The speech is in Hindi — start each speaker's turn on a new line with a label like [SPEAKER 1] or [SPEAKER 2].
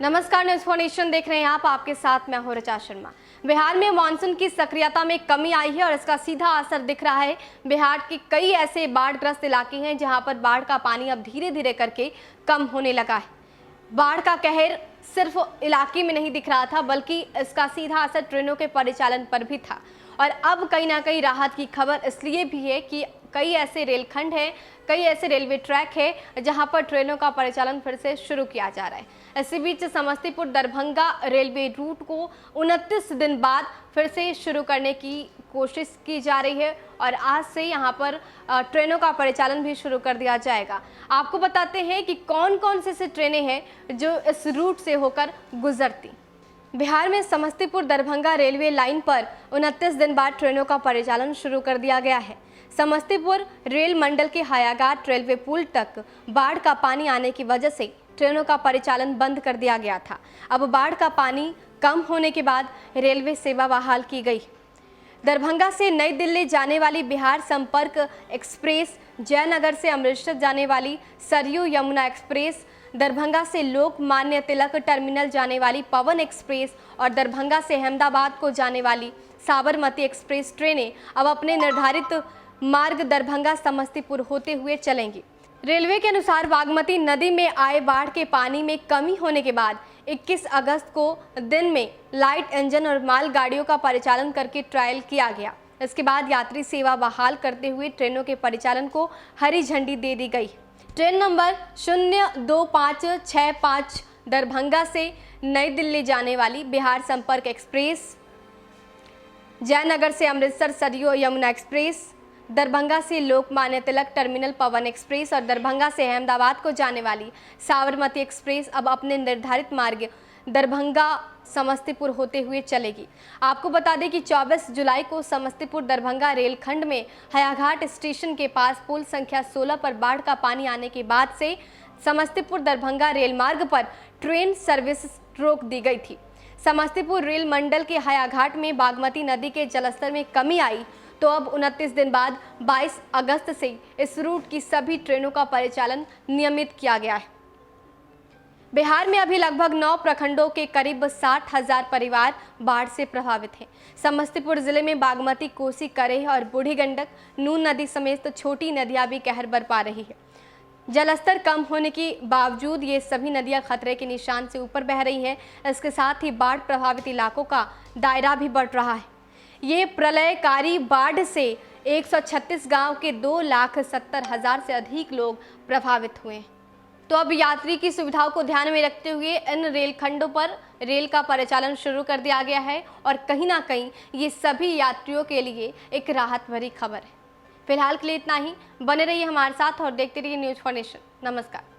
[SPEAKER 1] नमस्कार, न्यूज़ फॉर नेशन देख रहे हैं आप। आपके साथ मैं हूं ऋचा शर्मा। बिहार में मानसून की सक्रियता में कमी आई है और इसका सीधा असर दिख रहा है। बिहार के कई ऐसे बाढ़ग्रस्त इलाके हैं जहां पर बाढ़ का पानी अब धीरे धीरे करके कम होने लगा है। बाढ़ का कहर सिर्फ इलाके में नहीं दिख रहा था, बल्कि इसका सीधा असर ट्रेनों के परिचालन पर भी था। और अब कहीं ना कहीं राहत की खबर इसलिए भी है कि कई ऐसे रेलखंड हैं, कई ऐसे रेलवे ट्रैक है जहां पर ट्रेनों का परिचालन फिर से शुरू किया जा रहा है। इसी बीच समस्तीपुर दरभंगा रेलवे रूट को 29 दिन बाद फिर से शुरू करने की कोशिश की जा रही है और आज से यहां पर ट्रेनों का परिचालन भी शुरू कर दिया जाएगा। आपको बताते हैं कि कौन कौन से ट्रेनें हैं जो इस रूट से होकर गुजरती। बिहार में समस्तीपुर दरभंगा रेलवे लाइन पर 29 दिन बाद ट्रेनों का परिचालन शुरू कर दिया गया है। समस्तीपुर रेल मंडल के हायाघाट रेलवे पुल तक बाढ़ का पानी आने की वजह से ट्रेनों का परिचालन बंद कर दिया गया था। अब बाढ़ का पानी कम होने के बाद रेलवे सेवा बहाल की गई। दरभंगा से नई दिल्ली जाने वाली बिहार संपर्क एक्सप्रेस, जयनगर से अमृतसर जाने वाली सरयू यमुना एक्सप्रेस, दरभंगा से लोकमान्य तिलक टर्मिनल जाने वाली पवन एक्सप्रेस और दरभंगा से अहमदाबाद को जाने वाली साबरमती एक्सप्रेस ट्रेनें अब अपने निर्धारित मार्ग दरभंगा समस्तीपुर होते हुए चलेंगी। रेलवे के अनुसार बागमती नदी में आए बाढ़ के पानी में कमी होने के बाद 21 अगस्त को दिन में लाइट इंजन और मालगाड़ियों का परिचालन करके ट्रायल किया गया। इसके बाद यात्री सेवा बहाल करते हुए ट्रेनों के परिचालन को हरी झंडी दे दी गई। ट्रेन नंबर 02565 दरभंगा से नई दिल्ली जाने वाली बिहार संपर्क एक्सप्रेस, जयनगर से अमृतसर सरयू यमुना एक्सप्रेस, दरभंगा से लोकमान्य तिलक टर्मिनल पवन एक्सप्रेस और दरभंगा से अहमदाबाद को जाने वाली साबरमती एक्सप्रेस अब अपने निर्धारित मार्ग दरभंगा समस्तीपुर होते हुए चलेगी। आपको बता दें कि 24 जुलाई को समस्तीपुर दरभंगा रेलखंड में हायाघाट स्टेशन के पास पुल संख्या 16 पर बाढ़ का पानी आने के बाद से समस्तीपुर दरभंगा रेल मार्ग पर ट्रेन सर्विस रोक दी गई थी। समस्तीपुर रेल मंडल के हायाघाट में बागमती नदी के जलस्तर में कमी आई तो अब 29 दिन बाद 22 अगस्त से इस रूट की सभी ट्रेनों का परिचालन नियमित किया गया है। बिहार में अभी लगभग 9 प्रखंडों के करीब 60,000 परिवार बाढ़ से प्रभावित हैं। समस्तीपुर जिले में बागमती, कोसी, करेह और बूढ़ी गंडक, नून नदी समेत छोटी नदियां भी कहर बरपा रही है। जलस्तर कम होने के बावजूद ये सभी नदियां खतरे के निशान से ऊपर बह रही हैं। इसके साथ ही बाढ़ प्रभावित इलाकों का दायरा भी बढ़ रहा है। ये प्रलयकारी बाढ़ से 136 गांव के 2,70,000 से अधिक लोग प्रभावित हुए हैं। तो अब यात्री की सुविधाओं को ध्यान में रखते हुए इन रेलखंडों पर रेल का परिचालन शुरू कर दिया गया है और कहीं ना कहीं ये सभी यात्रियों के लिए एक राहत भरी खबर है। फिलहाल के लिए इतना ही। बने रहिए हमारे साथ और देखते रहिए न्यूज़ फॉर नेशन। नमस्कार।